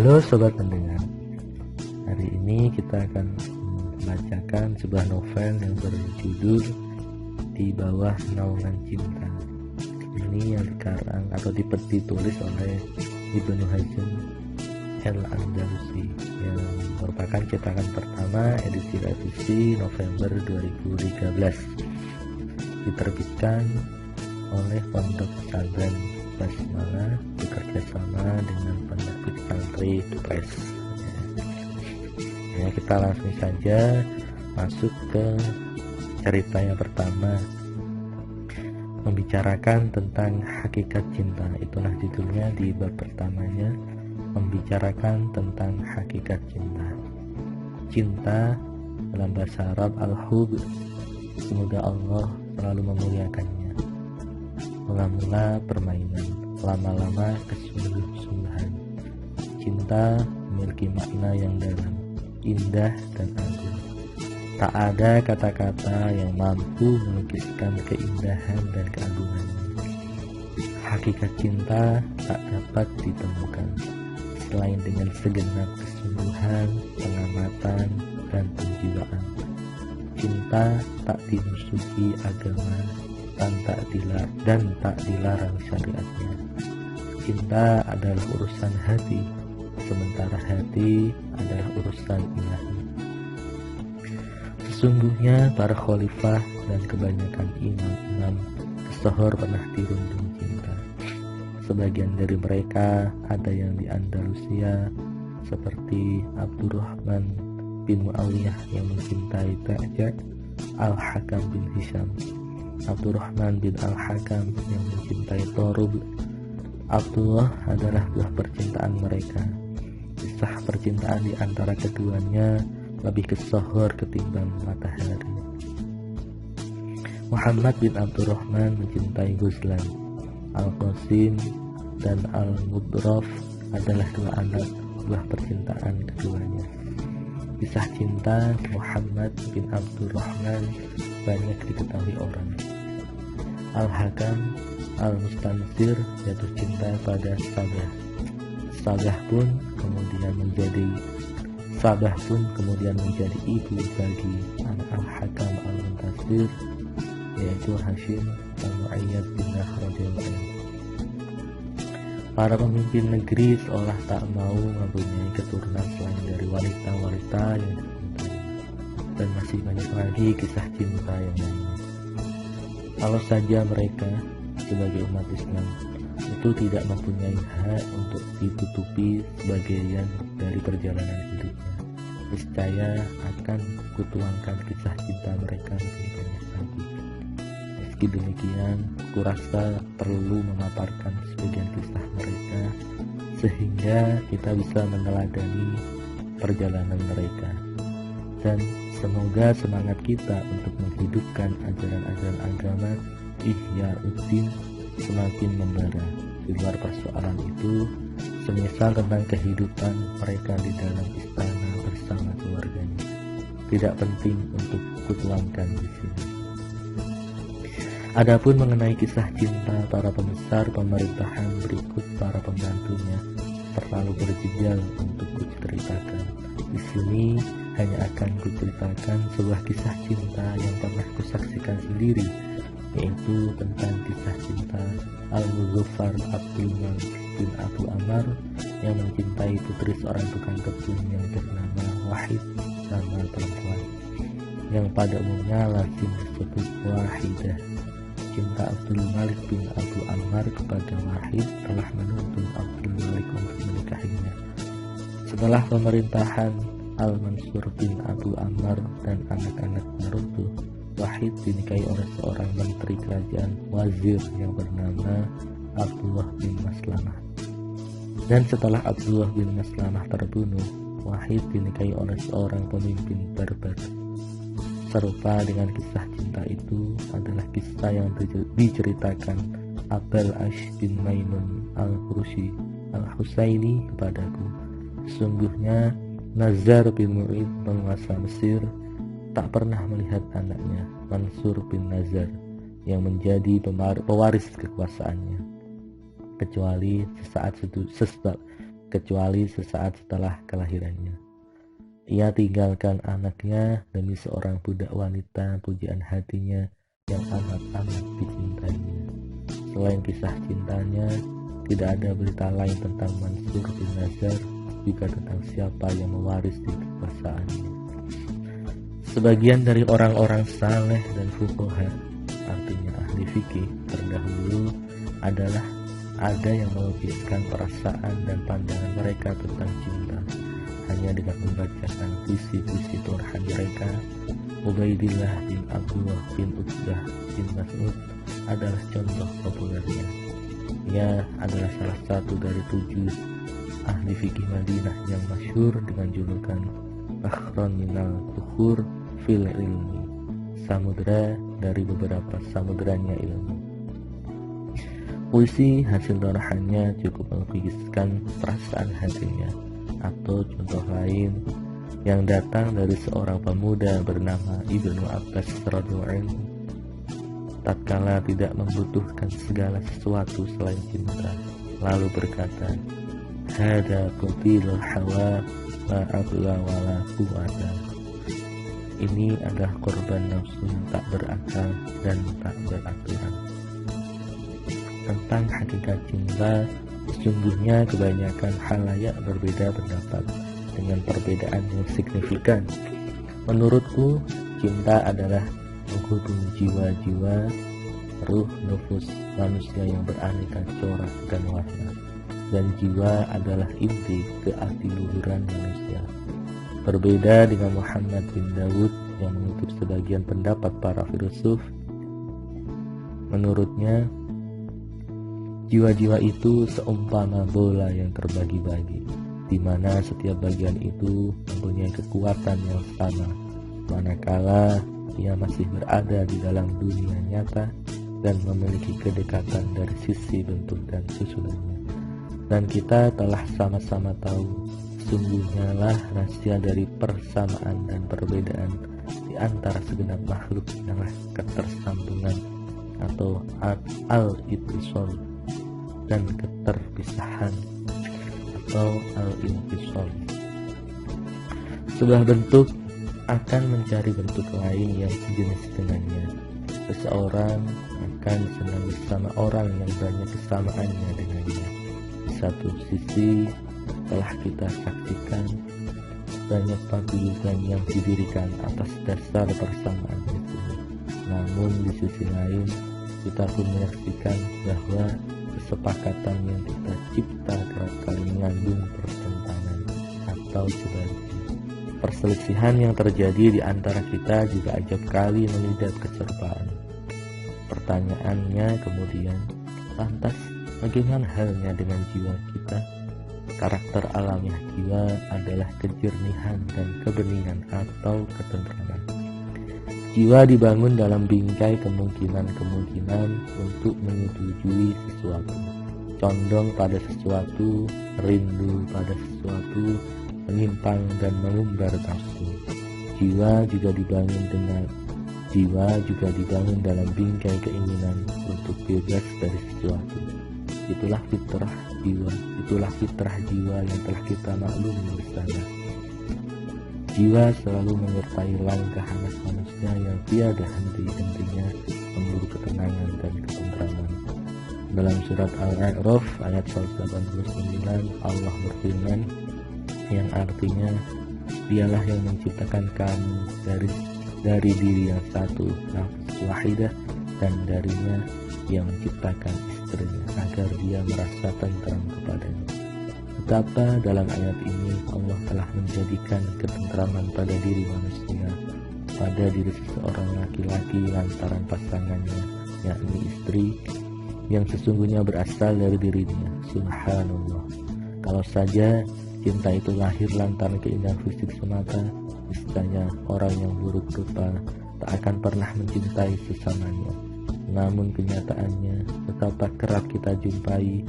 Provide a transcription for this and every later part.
Halo sobat pendengar, hari ini kita akan membacakan sebuah novel yang berjudul Di Bawah Naungan Cinta. Ini yang dikarang atau ditulis oleh Ibnu Hazm Al-Andalusi yang merupakan cetakan pertama edisi revisi November 2013, diterbitkan oleh Pondok Pesantren Basmalah bekerjasama dengan penerbit Santri Press. Ya, kita langsung saja masuk ke cerita yang pertama, membicarakan tentang hakikat cinta. Itulah judulnya di bab pertamanya, membicarakan tentang hakikat cinta. Cinta dalam bahasa Arab al-hub, semoga Allah selalu memuliakannya. Mula-mula permainan, lama-lama kesungguh-sungguhan. Cinta memiliki makna yang dalam, indah dan agung. Tak ada kata-kata yang mampu melukiskan keindahan dan keagungannya. Hakikat cinta tak dapat ditemukan selain dengan segenap kesungguhan, pengamatan, dan penjiwaan. Cinta tak dimusuhi agama dan tak dilarang syariatnya. Cinta adalah urusan hati, sementara hati adalah urusan ilahi. Sesungguhnya para khalifah dan kebanyakan imam-imam tersohor pernah dirundung cinta. Sebagian dari mereka ada yang di Andalusia, seperti Abdurrahman bin Muawiyah yang mencintai Ta'ja Al-Hakam bin Hisham, Abdurrahman bin Al-Hakam yang mencintai Torub. Abdullah adalah buah percintaan mereka. Kisah percintaan di antara keduanya lebih kesohor ketimbang matahari. Muhammad bin Abdurrahman mencintai Ghuzlan. Al-Qasim dan Al-Mudraf adalah dua anak buah percintaan keduanya. Kisah cinta Muhammad bin Abdurrahman banyak diketahui orang. Al-Hakam Al-Mustansir jatuh cinta pada Sabah pun kemudian menjadi ibu bagi anak Al-Hakam Al-Mustansir, yaitu Hashim Al-Mu'ayyad bin radhiyallahu anhu. Para pemimpin negeri seolah tak mau mempunyai keturunan selain dari wanita-wanita yang dicintai, dan masih banyak lagi kisah cinta yang lainnya. Kalau saja mereka sebagai umat Islam itu tidak mempunyai hak untuk ditutupi sebagian dari perjalanan hidupnya, niscaya akan kutuangkan kisah cinta mereka lebih banyak lagi. Meski demikian, kurasa perlu memaparkan sebagian kisah mereka sehingga kita bisa meneladani perjalanan mereka, dan semoga semangat kita untuk menghidupkan ajaran-ajaran agama Ihya'uddin semakin membara. Di luar persoalan itu, semisal tentang kehidupan mereka di dalam istana bersama keluarganya, tidak penting untuk kutuangkan di sini. Adapun mengenai kisah cinta para pembesar pemerintahan berikut para pembantunya terlalu berjejal untuk kuceritakan. Di sini hanya akan kuceritakan sebuah kisah cinta yang pernah kusaksikan sendiri, yaitu tentang kisah cinta Al-Muzaffar Abdul Malik bin Abu Ammar yang mencintai putri seorang tukang kebun yang bernama Wahid, nama perempuan yang pada umumnya lazim disebut Wahidah. Cinta Abdul Malik bin Abu Ammar kepada Wahid telah menuntun Abdul Malik untuk menikahinya. Setelah pemerintahan Al-Mansur bin Abu Ammar dan anak-anaknya runtuh, Wahid dinikahi oleh seorang menteri kerajaan wazir yang bernama Abdullah bin Maslamah. Dan setelah Abdullah bin Maslamah terbunuh, Wahid dinikahi oleh seorang pemimpin Berber. Serupa dengan kisah cinta itu adalah kisah yang diceritakan Abul Ash bin Maimun Al-Hurusi Al-Husaini kepadaku. Sesungguhnya Nazar bin Mu'id, penguasa Mesir, tak pernah melihat anaknya Mansur bin Nazar yang menjadi pewaris kekuasaannya, kecuali kecuali sesaat setelah kelahirannya. Ia tinggalkan anaknya demi seorang budak wanita pujaan hatinya yang amat-amat dicintainya. Selain kisah cintanya, tidak ada berita lain tentang Mansur bin Nazar, juga tentang siapa yang mewarisi kekuasaannya. Sebagian dari orang-orang saleh dan fuqaha, artinya ahli fikih terdahulu, adalah ada yang melukiskan perasaan dan pandangan mereka tentang cinta hanya dengan membacakan puisi-puisi Turhan mereka. Ubaidillah bin Abdullah bin Utbah bin Mas'ud adalah contoh populernya. Ia adalah salah satu dari 7 ahli fikih Madinah yang masyhur dengan julukan Bakhron minal Bukhur fil ilmi, samudra dari beberapa samudranya ilmu. Puisi hasil dorahannya cukup melukiskan perasaan hatinya. Atau contoh lain yang datang dari seorang pemuda bernama Ibnu Abbas radhiyallahu anhu, tatkala tidak membutuhkan segala sesuatu selain cinta, lalu berkata, hada qutilul hawa la aqla wala quwwata. Ini adalah korban nafsu yang tak berakal dan tak beraturan. Tentang hakikat cinta, sesungguhnya kebanyakan halayak berbeda pendapat dengan perbedaan yang signifikan. Menurutku, cinta adalah menghubungi jiwa-jiwa, ruh, nufus manusia yang beraneka corak dan warna, dan jiwa adalah inti keadiluhuran manusia. Berbeda dengan Muhammad bin Dawud yang mengutip sebagian pendapat para filsuf, menurutnya jiwa-jiwa itu seumpama bola yang terbagi-bagi, di mana setiap bagian itu mempunyai kekuatan yang sama, manakala ia masih berada di dalam dunia nyata dan memiliki kedekatan dari sisi bentuk dan susunannya. Dan kita telah sama-sama tahu, sungguhnya lah rahasia dari persamaan dan perbedaan di antara segenap makhluk adalah ketersambungan atau al-ittisal, dan keterpisahan atau al-infisal. Sebuah bentuk akan mencari bentuk lain yang sejenis dengannya. Seseorang akan senang bersama orang yang banyak kesamaannya dengannya. Di satu sisi telah kita saksikan banyak paguyuban yang didirikan atas dasar persamaan itu. Namun di sisi lain kita pun menyaksikan bahwa kesepakatan yang kita cipta kerap kali mengandung pertentangan atau sebaliknya. Perselisihan yang terjadi di antara kita juga acap kali mengidap keserupaan. Pertanyaannya kemudian, lantas bagaimana halnya dengan jiwa kita? Karakter alamiah jiwa adalah kejernihan dan kebeningan atau ketentraman. Jiwa dibangun dalam bingkai kemungkinan-kemungkinan untuk menyetujui sesuatu, condong pada sesuatu, rindu pada sesuatu, menyimpang dan mengumbar nafsu. Jiwa juga dibangun dalam bingkai keinginan untuk bebas dari sesuatu. Itulah fitrah jiwa yang telah kita maklumi bersama. Jiwa selalu menyertai langkah anak manusia yang tiada henti-hentinya memburu ketenangan dan ketentraman. Dalam surat Al-A'raf ayat 189 Allah berfirman, yang artinya, dialah yang menciptakan kamu dari diri yang satu, nafs wahidah, dan darinya yang menciptakan istrinya agar dia merasa tentram kepadanya. Betapa dalam ayat ini Allah telah menjadikan ketentraman pada diri manusia, pada diri seseorang laki-laki lantaran pasangannya, yakni istri, yang sesungguhnya berasal dari dirinya. Subhanallah. Kalau saja cinta itu lahir lantaran keindahan fisik semata, niscaya orang yang buruk rupa tak akan pernah mencintai sesamanya. Namun kenyataannya, betapa kerap kita jumpai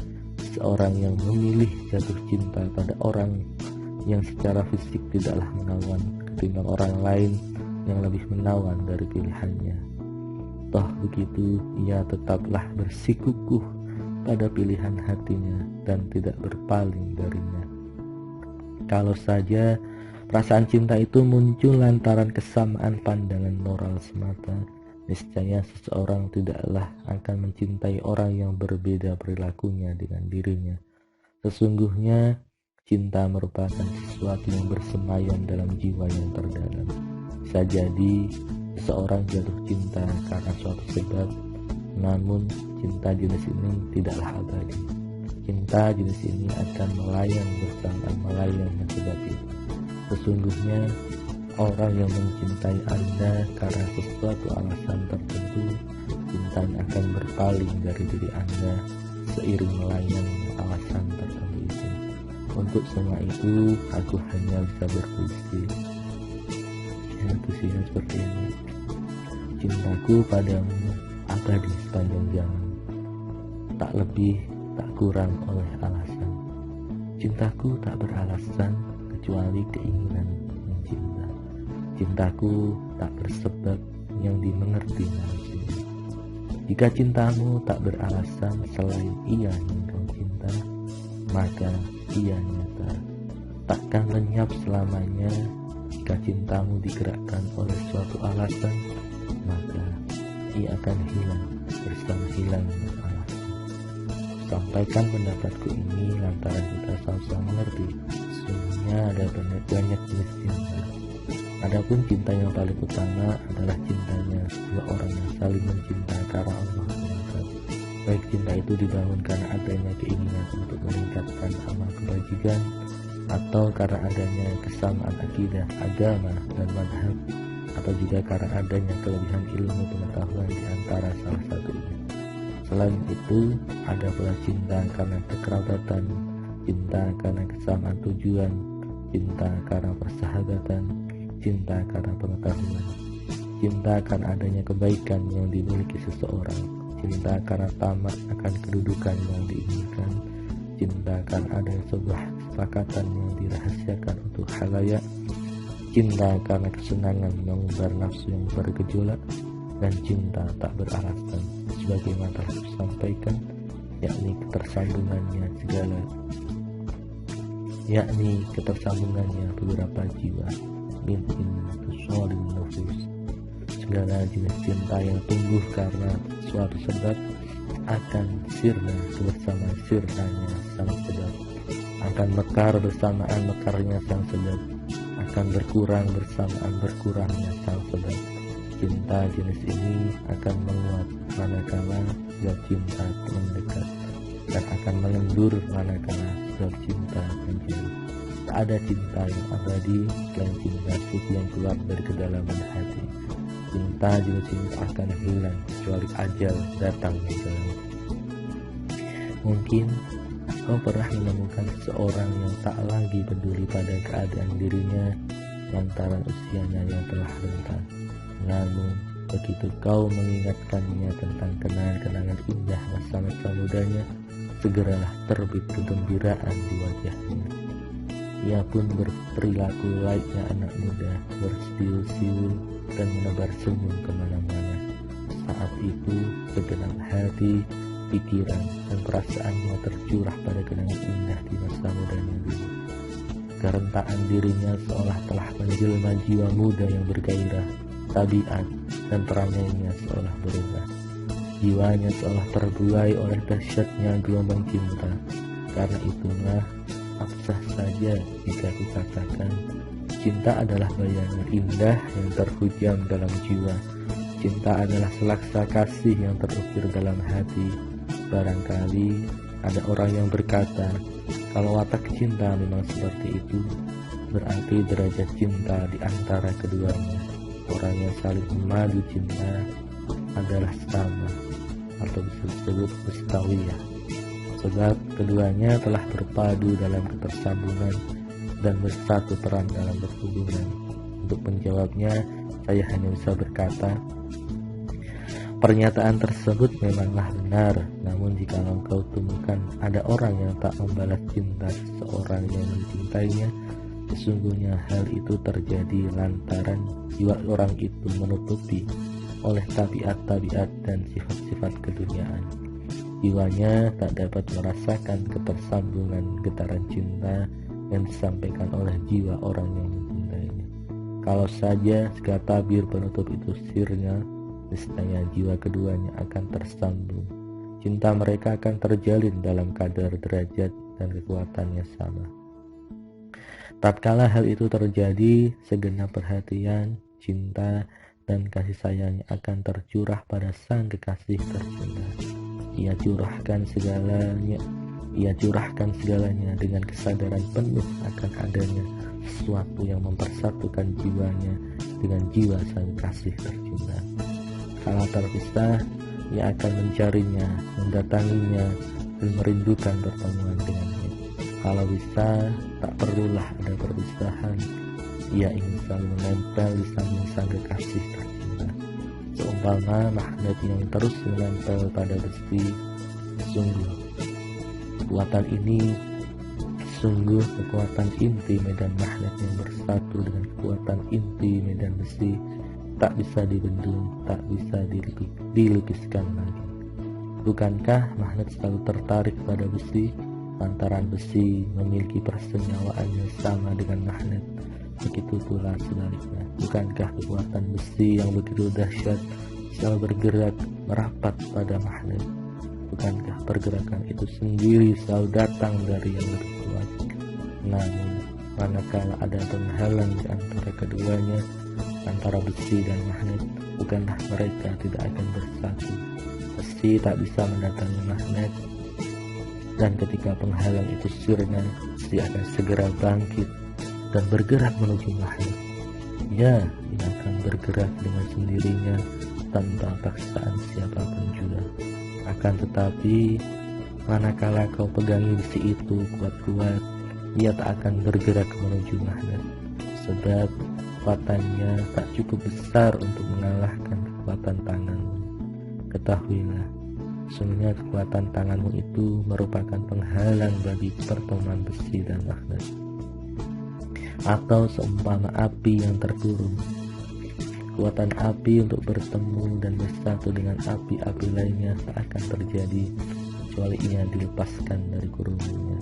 seorang yang memilih jatuh cinta pada orang yang secara fisik tidaklah menawan ketimbang orang lain yang lebih menawan dari pilihannya. Toh begitu, ia tetaplah bersikukuh pada pilihan hatinya dan tidak berpaling darinya. Kalau saja perasaan cinta itu muncul lantaran kesamaan pandangan moral semata, niscaya seseorang tidaklah akan mencintai orang yang berbeda perilakunya dengan dirinya. Sesungguhnya cinta merupakan sesuatu yang bersemayam dalam jiwa yang terdalam. Bisa jadi seseorang jatuh cinta karena suatu sebab, namun cinta jenis ini tidaklah abadi. Cinta jenis ini akan melayang bersama melayangnya sebab itu. Sesungguhnya orang yang mencintai Anda karena sesuatu alasan tertentu, cintanya akan berpaling dari diri Anda seiring melayangnya alasan tertentu itu. Untuk semua itu, aku hanya bisa berpuisi. Ya, puisinya seperti ini. Cintaku padamu abadi sepanjang zaman, tak lebih tak kurang oleh alasan. Cintaku tak beralasan kecuali keinginan mencinta. Cintaku tak bersebab yang dimengerti manusia. Jika cintamu tak beralasan selain ia yang kau cinta, maka ia nyata, takkan lenyap selamanya. Jika cintamu digerakkan oleh suatu alasan, maka ia akan hilang bersama hilangnya alasan. Sampaikan pendapatku ini lantaran kita sama-sama mengerti sesungguhnya ada banyak jenis cinta. Adapun cinta yang paling utama adalah cintanya dua orang yang saling mencinta karena Allah SWT. Baik cinta itu dibangun karena adanya keinginan untuk meningkatkan amal kebajikan, atau karena adanya kesamaan akidah, agama, dan madhab, atau juga karena adanya kelebihan ilmu pengetahuan di antara salah satunya. Selain itu, ada pula cinta karena kekerabatan, cinta karena kesamaan tujuan, cinta karena persahabatan, cinta karena pengetahuan, cinta karena adanya kebaikan yang dimiliki seseorang, cinta karena tamak akan kedudukan yang diinginkan, cinta karena adanya sebuah kesepakatan yang dirahasiakan untuk khalayak, cinta karena kesenangan mengumbar nafsu yang bergejolak, dan cinta tak beralasan sebagaimana telah disampaikan, yakni ketersambungannya beberapa jiwa min intusolin nufus. Segala jenis cinta yang tumbuh karena suatu sebab akan sirna bersama sirnanya sang sebab, akan mekar bersamaan mekarnya sang sebab, akan berkurang bersamaan berkurangnya sang sebab. Cinta jenis ini akan menguat manakala sebab cinta mendekat, dan akan mengendur manakala sebab cinta menjauh. Tak ada cinta yang abadi selain cinta suci yang keluar dari kedalaman hati. Cinta jenis ini akan hilang kecuali ajal datang di dalam. Mungkin kau pernah menemukan seseorang yang tak lagi peduli pada keadaan dirinya lantaran usianya yang telah renta. Namun begitu kau mengingatkannya tentang kenangan-kenangan indah masa-masa mudanya, segeralah terbit kegembiraan di wajahnya. Ia pun berperilaku layaknya anak muda, bersiul-siul dan menebar senyum kemana-mana. Saat itu segenap hati, pikiran, dan perasaannya tercurah pada kenangan indah di masa mudanya dulu. Kerentaan dirinya seolah telah menjelma jiwa muda yang bergairah. Tabiat dan perangainya seolah berubah. Jiwanya seolah terbuai oleh dahsyatnya gelombang cinta. Karena itulah absah saja jika kukatakan, cinta adalah bayangan indah yang terhujam dalam jiwa. Cinta adalah selaksa kasih yang terukir dalam hati. Barangkali ada orang yang berkata, kalau watak cinta memang seperti itu, berarti derajat cinta di antara keduanya, orang yang saling memadu cinta, adalah sama atau bisa disebut mustawiyah. Sebab keduanya telah berpadu dalam ketersambungan dan bersatu peran dalam berhubungan. Untuk menjawabnya, saya hanya bisa berkata, pernyataan tersebut memanglah benar. Namun jika engkau temukan ada orang yang tak membalas cinta seseorang yang mencintainya, sesungguhnya hal itu terjadi lantaran jiwa orang itu menutupi oleh tabiat-tabiat dan sifat-sifat keduniaan. Jiwanya tak dapat merasakan ketersambungan getaran cinta yang disampaikan oleh jiwa orang yang mencintainya. Kalau saja segala tabir penutup itu sirna, niscaya jiwa keduanya akan tersambung. Cinta mereka akan terjalin dalam kadar derajat dan kekuatannya sama. Tatkala hal itu terjadi, segenap perhatian, cinta, dan kasih sayang akan tercurah pada sang kekasih tercinta. Ia curahkan segalanya dengan kesadaran penuh akan adanya sesuatu yang mempersatukan jiwanya dengan jiwa sang kasih tercinta. Kalau terpisah, ia akan mencarinya, mendatanginya, dan merindukan pertemuan dengannya. Kalau bisa, tak perlulah ada perpisahan. Ia ingin selalu menempel di samping sang kekasih tercinta, seumpama magnet yang terus menempel pada besi. Sungguh kekuatan ini, sungguh kekuatan inti medan magnet yang bersatu dengan kekuatan inti medan besi, tak bisa dibendung, tak bisa dilukiskan lagi. Bukankah magnet selalu tertarik pada besi, lantaran besi memiliki persenyawaan yang sama dengan magnet? Begitu pula sebaliknya. Bukankah kekuatan besi yang begitu dahsyat selalu bergerak merapat pada magnet? Bukankah pergerakan itu sendiri selalu datang dari yang lebih kuat? Namun, manakala ada penghalang di antara keduanya, antara besi dan magnet, bukankah mereka tidak akan bersatu? Besi tak bisa mendatangi magnet, dan ketika penghalang itu sirna, besi akan segera bangkit dan bergerak menuju magnet. Ya, ia akan bergerak dengan sendirinya tanpa paksaan siapapun juga. Akan tetapi, manakala kau pegangi besi itu kuat-kuat, ia tak akan bergerak menuju magnet, sebab kekuatannya tak cukup besar untuk mengalahkan kekuatan tanganmu. Ketahuilah, sesungguhnya kekuatan tanganmu itu merupakan penghalang bagi pertemuan besi dan magnet, atau seumpama api yang terkurung. Kekuatan api untuk bertemu dan bersatu dengan api-api lainnya tak akan terjadi kecuali ia dilepaskan dari kurungannya.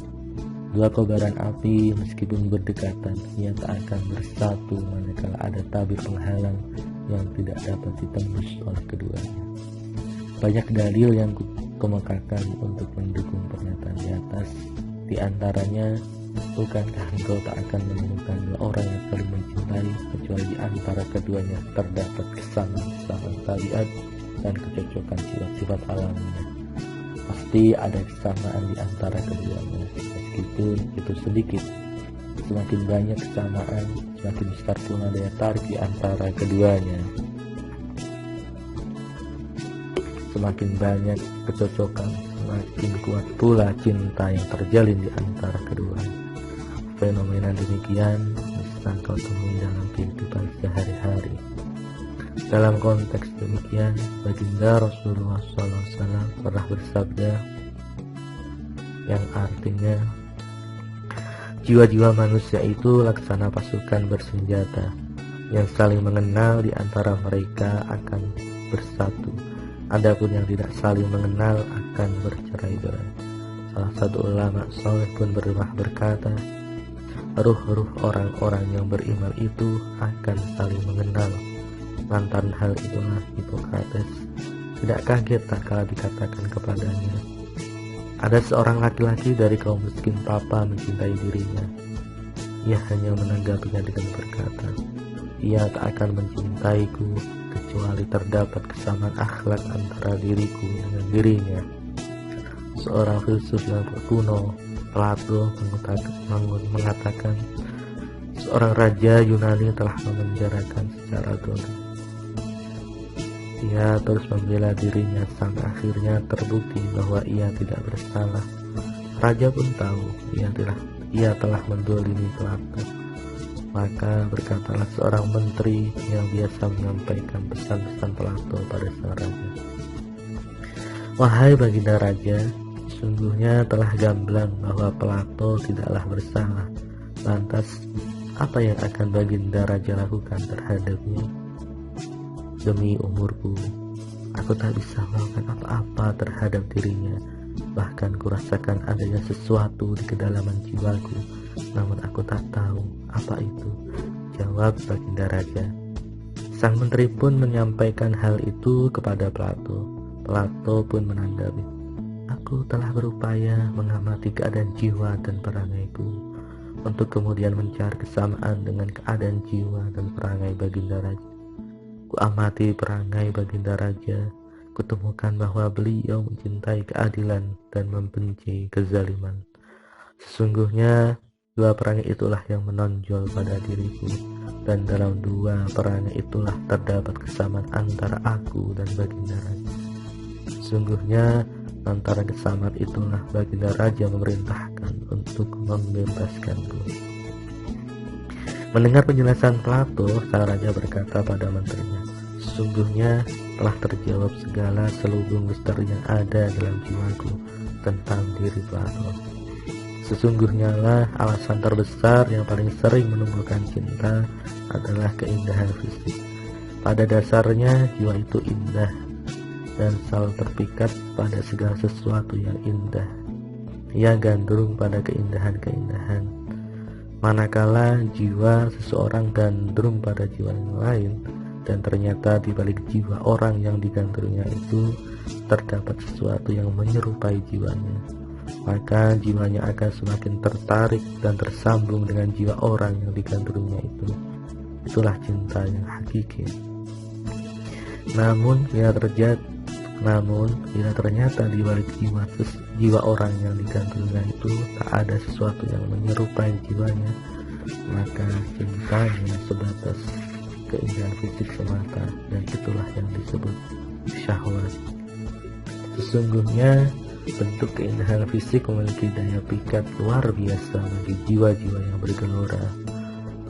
Dua kobaran api meskipun berdekatan, ia tak akan bersatu manakala ada tabir penghalang yang tidak dapat ditembus oleh keduanya. Banyak dalil yang kemukakan untuk mendukung pernyataan di atas. Di antaranya, bukankah engkau tak akan menemukan dua orang yang saling mencintai kecuali di antara keduanya terdapat kesamaan tabiat dan kecocokan sifat-sifat alaminya? Pasti ada kesamaan di antara keduanya, meskipun itu sedikit. Semakin banyak kesamaan, semakin besar pula daya tarik di antara keduanya. Semakin banyak kecocokan, semakin kuat pula cinta yang terjalin di antara keduanya. Fenomena demikian bisa kau temui dalam kehidupan sehari-hari. Dalam konteks demikian, baginda Rasulullah SAW pernah bersabda yang artinya, jiwa-jiwa manusia itu laksana pasukan bersenjata yang saling mengenal di antara mereka akan bersatu. Adapun yang tidak saling mengenal akan bercerai-berai. Salah satu ulama saleh pun pernah berkata, ruh-ruh orang-orang yang beriman itu akan saling mengenal. Lantaran hal itulah Hippocrates tidak kaget tak kala dikatakan kepadanya, ada seorang laki-laki dari kaum miskin papa mencintai dirinya. Ia hanya menanggapinya dengan berkata, ia tak akan mencintaiku kecuali terdapat kesamaan akhlak antara diriku dengan dirinya. Seorang filsuf yang kuno, Plato, mengatakan seorang raja Yunani telah memenjarakan secara zalim. Ia terus membela dirinya sampai akhirnya terbukti bahwa ia tidak bersalah. Raja pun tahu ia telah mendolimi Plato. Maka berkatalah seorang menteri yang biasa menyampaikan pesan-pesan Plato pada sang raja, wahai baginda raja, sungguhnya telah gamblang bahwa Plato tidaklah bersalah. Lantas apa yang akan baginda raja lakukan terhadapnya? Demi umurku, aku tak bisa melakukan apa-apa terhadap dirinya. Bahkan kurasakan adanya sesuatu di kedalaman jiwaku namun aku tak tahu apa itu, jawab Baginda Raja. Sang menteri pun menyampaikan hal itu kepada Plato. Plato pun menanggapi, aku telah berupaya mengamati keadaan jiwa dan perangaiku, untuk kemudian mencari kesamaan dengan keadaan jiwa dan perangai Baginda Raja. Ku amati perangai Baginda Raja, kutemukan bahwa beliau mencintai keadilan dan membenci kezaliman. Sesungguhnya dua perangai itulah yang menonjol pada diriku, dan dalam dua perangai itulah terdapat kesamaan antara aku dan Baginda Raja. Sesungguhnya antara kesamaan itulah Baginda Raja memerintahkan untuk membebaskanku. Mendengar penjelasan Plato, sang raja berkata pada menterinya, sesungguhnya telah terjawab segala selubung misteri yang ada dalam jiwaku tentang diri Plato. Sesungguhnya lah alasan terbesar yang paling sering menumbuhkan cinta adalah keindahan fisik. Pada dasarnya jiwa itu indah dan selalu terpikat pada segala sesuatu yang indah. Ia gandrung pada keindahan-keindahan. Manakala jiwa seseorang gandrung pada jiwa yang lain, dan ternyata di balik jiwa orang yang digandrungnya itu terdapat sesuatu yang menyerupai jiwanya, maka jiwanya akan semakin tertarik dan tersambung dengan jiwa orang yang digandrungnya itu. Itulah cinta yang hakiki. Namun bila ternyata di balik jiwa orang yang digandrungnya itu tak ada sesuatu yang menyerupai jiwanya, maka cintanya sebatas keindahan fisik semata, dan itulah yang disebut syahwat. Sesungguhnya bentuk keindahan fisik memiliki daya pikat luar biasa bagi jiwa-jiwa yang bergelora.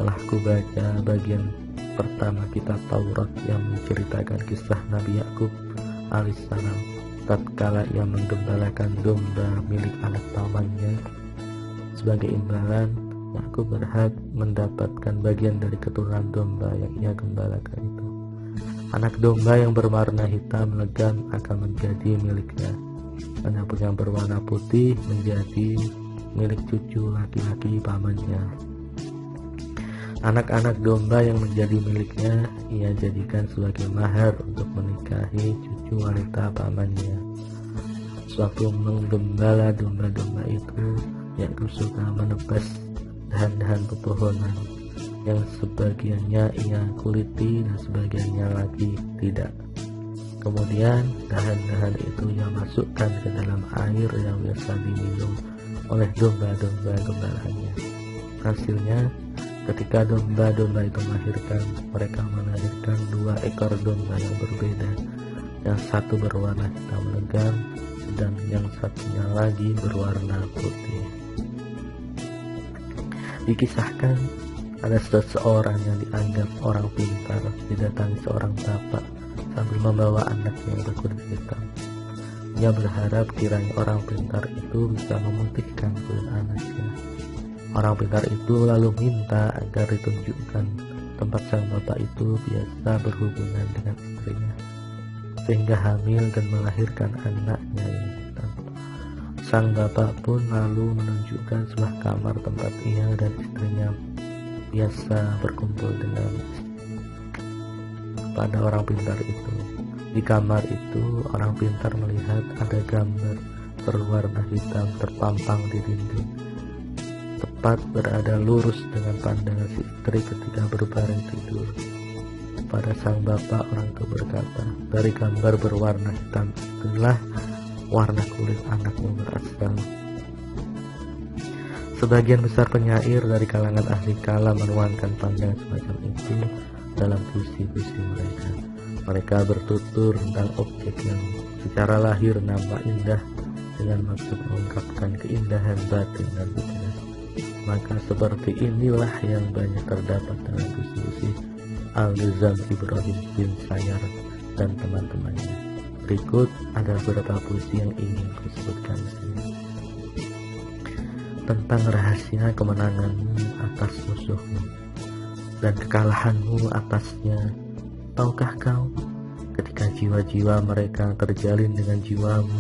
Telah kubaca bagian pertama kitab Taurat yang menceritakan kisah Nabi Yakub alaihissalam tatkala ia menggembalakan domba milik anak pamannya. Sebagai imbalan, Yakub berhak mendapatkan bagian dari keturunan domba yang ia gembalakan itu. Anak domba yang berwarna hitam legam akan menjadi miliknya, adapun yang berwarna putih menjadi milik cucu laki-laki pamannya. Anak-anak domba yang menjadi miliknya ia jadikan sebagai mahar untuk menikahi cucu wanita pamannya. Sewaktu menggembala domba-domba itu, Yakub suka menebas dahan-dahan pepohonan yang sebagiannya ia kuliti dan sebagiannya lagi tidak. Kemudian dahan-dahan itu ia masukkan ke dalam air yang biasa diminum oleh domba-domba gembalaannya. Hasilnya, ketika domba-domba itu melahirkan, mereka melahirkan dua ekor domba yang berbeda. Yang satu berwarna hitam legam dan yang satunya lagi berwarna putih. Dikisahkan ada seseorang yang dianggap orang pintar didatangi seorang bapak sambil membawa anaknya yang berkulit hitam. Ia berharap kiranya orang pintar itu bisa memutihkan kulit anaknya. Orang pintar itu lalu minta agar ditunjukkan tempat sang bapak itu biasa berhubungan dengan istrinya, sehingga hamil dan melahirkan anaknya yang hitam. Sang bapak pun lalu menunjukkan sebuah kamar tempat ia dan istrinya biasa berkumpul dengan kepada orang pintar itu. Di kamar itu orang pintar melihat ada gambar berwarna hitam terpampang di dinding, tepat berada lurus dengan pandangan si istri ketika berbaring tidur. Pada sang bapak orang tua berkata, dari gambar berwarna hitam itulah warna kulit anakmu berasal. Sebagian besar penyair dari kalangan ahli kalam menuangkan pandangan semacam itu dalam puisi-puisi mereka. Mereka bertutur tentang objek yang secara lahir nampak indah dengan maksud mengungkapkan keindahan batin dan pikiran. Maka seperti inilah yang banyak terdapat dalam puisi-puisi Al-Nizam Ibrahim bin Sayyar dan teman-temannya. Berikut ada beberapa puisi yang ingin kusebutkan di sini. Tentang rahasia kemenanganmu atas musuhmu dan kekalahanmu atasnya. Tahukah kau, ketika jiwa-jiwa mereka terjalin dengan jiwamu,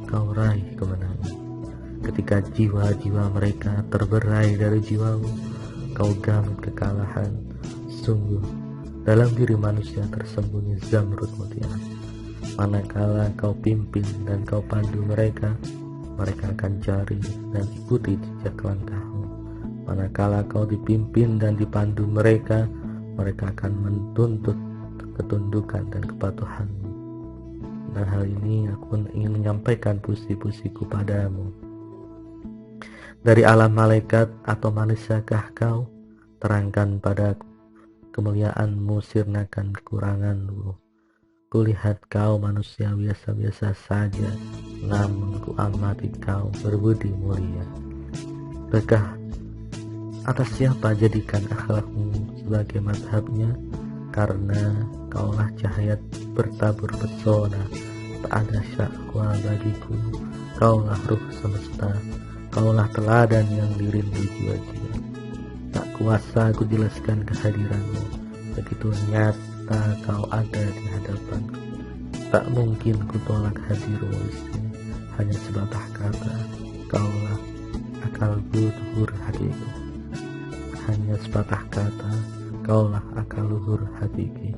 kau raih kemenangan. Ketika jiwa-jiwa mereka terberai dari jiwamu, kau gamit kekalahan. Sungguh, dalam diri manusia tersembunyi zamrud mutiara. Manakala kau pimpin dan kau pandu mereka, mereka akan cari dan ikuti jejak langkahmu. Manakala kau dipimpin dan dipandu mereka, mereka akan menuntut ketundukan dan kepatuhanmu. Dan hal ini aku pun ingin menyampaikan puisi-puisiku padamu. Dari alam malaikat atau manusiakah kau? Terangkan padaku kemuliaanmu, sirnakan kekuranganmu. Kulihat kau manusia biasa-biasa saja, namun ku amati kau berbudi mulia. Bekah atas siapa jadikan akhlakmu sebagai mazhabnya? Karena kaulah cahaya bertabur pesona, tak ada syakwa bagiku. Kaulah ruh semesta, kaulah teladan yang dirindu jiwa-jiwa. Tak kuasa aku jelaskan kehadiranmu, begitu nyata kau ada di hadapanku. Tak mungkin ku tolak hadirmu di sini, hanya sebatah kata. Kaulah akalku luhur hatiku, hanya sepatah kata. Kaulah akal luhur hatiku.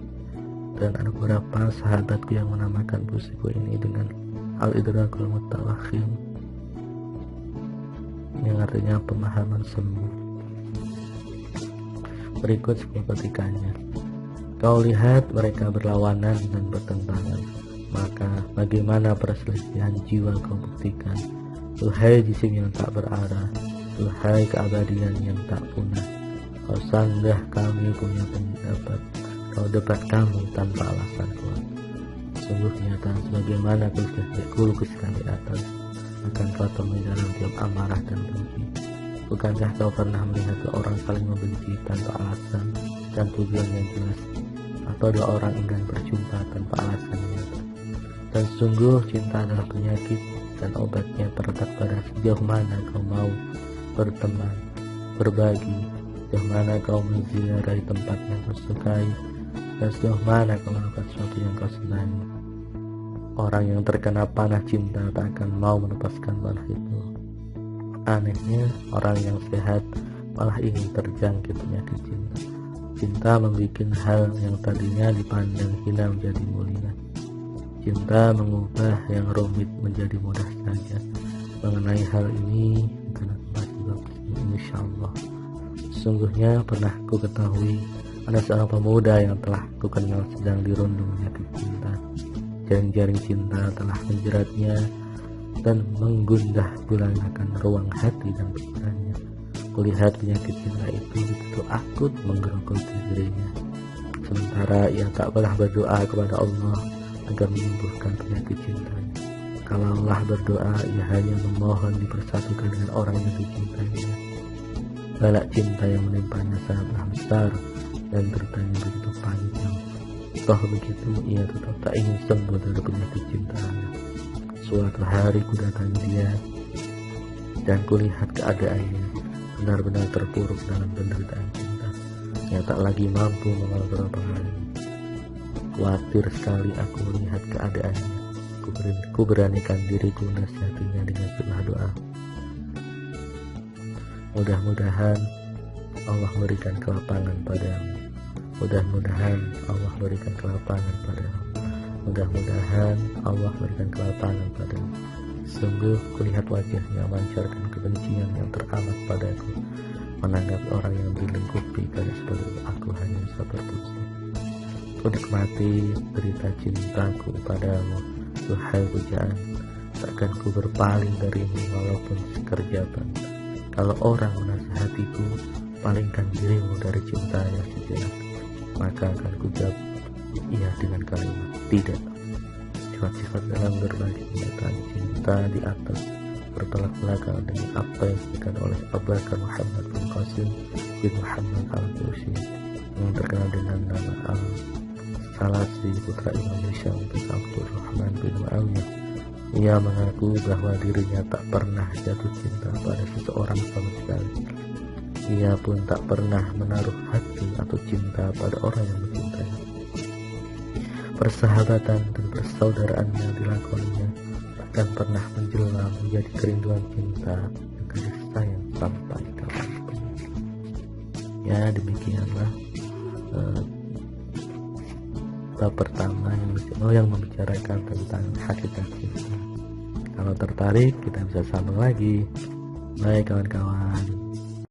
Dan ada beberapa sahabatku yang menamakan puisiku ini dengan Al-Idrakul Mutawakhim, yang artinya pemahaman semu. Berikut sebuah petikannya. Kau lihat mereka berlawanan dan bertentangan, maka bagaimana perselisihan jiwa kau buktikan. Tuhai jisim yang tak berarah, tuhai keabadian yang tak punah. Kau sanggah kami punya pendapat, kau debat kami tanpa alasan kuat. Sungguh nyata sebagaimana kulukiskan di atas, akan kau temui dalam tiap amarah dan benci. Bukankah kau pernah melihat dua orang saling membenci tanpa alasan dan tujuan yang jelas, atau dua orang enggan berjumpa tanpa alasan yang nyata? Dan sungguh cinta adalah penyakit, dan obatnya terletak pada sejauh mana kau mau berteman, berbagi, sejauh mana kau menziarahi tempat yang kau sukai, dan sejauh mana kau melakukan sesuatu yang kau senangi. Orang yang terkena panah cinta tak akan mau melepaskan panah itu. Anehnya, orang yang sehat malah ingin terjangkit penyakit cinta. Cinta membuat hal yang tadinya dipandang hina menjadi mulia. Cinta mengubah yang rumit menjadi mudah saja. Mengenai hal ini akan aku masih bahas insyaallah. Sesungguhnya pernah ku ketahui ada seorang pemuda yang telah ku kenal sedang dirundung penyakit cinta. Jaring-jaring cinta telah menjeratnya dan menggundah gulanakan ruang hati dan pikirannya. Kulihat penyakit cinta itu begitu akut menggerogoti dirinya. Sementara ia tak pernah berdoa kepada Allah agar menyembuhkan penyakit cintanya. Kalaulah berdoa, ia hanya memohon dipersatukan dengan orang yang dicintainya. Balak cinta yang menimpanya sangatlah besar dan deritanya begitu panjang. Toh begitu, ia tetap tak ingin sembuh dari penyakit cintanya. Suatu hari ku datangi dia dan kulihat keadaannya benar-benar terpuruk dalam penderitaan cinta. Ia tak lagi mampu mengontrol pengaruhnya. Khawatir sekali aku melihat keadaannya. Ku beranikan diriku nasihatinya dengan sebuah doa. Mudah-mudahan Allah berikan kelapangan padamu. Mudah-mudahan Allah berikan kelapangan padamu. Mudah-mudahan Allah berikan kelapangan padamu. Sungguh kulihat wajahnya memancarkan kebencian yang teramat padaku, menanggapi orang yang dilingkupi karena seperti aku hanya bisa berdosa. Ku nikmati berita cintaku padamu, duhai pujaan. Takkan ku berpaling darimu walaupun sekerjatan. Kalau orang menasihatiku, palingkan dirimu dari cintanya sejenak, maka akan ku jawab iya dengan kalimat tidak. Sifat-sifat dalam berbagi kenyataan cinta di atas bertolak belakang dengan apa yang disebutkan oleh Abu Bakar Muhammad bin Qasim bin Muhammad al-Qushi yang terkenal dengan nama Al-Salasi, putra Imam Hisham bin Abdul Rahman bin Muawiyah. Ia mengaku bahwa dirinya tak pernah jatuh cinta pada seseorang sama sekali. Ia pun tak pernah menaruh hati atau cinta pada orang yang mencintai. Persahabatan dan persaudaraan yang dilakoninya tak dan pernah menjelang menjadi kerinduan cinta dan kasih sayang sampai kapanpun. Ya, demikianlah bab pertama yang membicarakan tentang hakikat cinta. Kalau tertarik kita bisa sambung lagi. Baik kawan-kawan.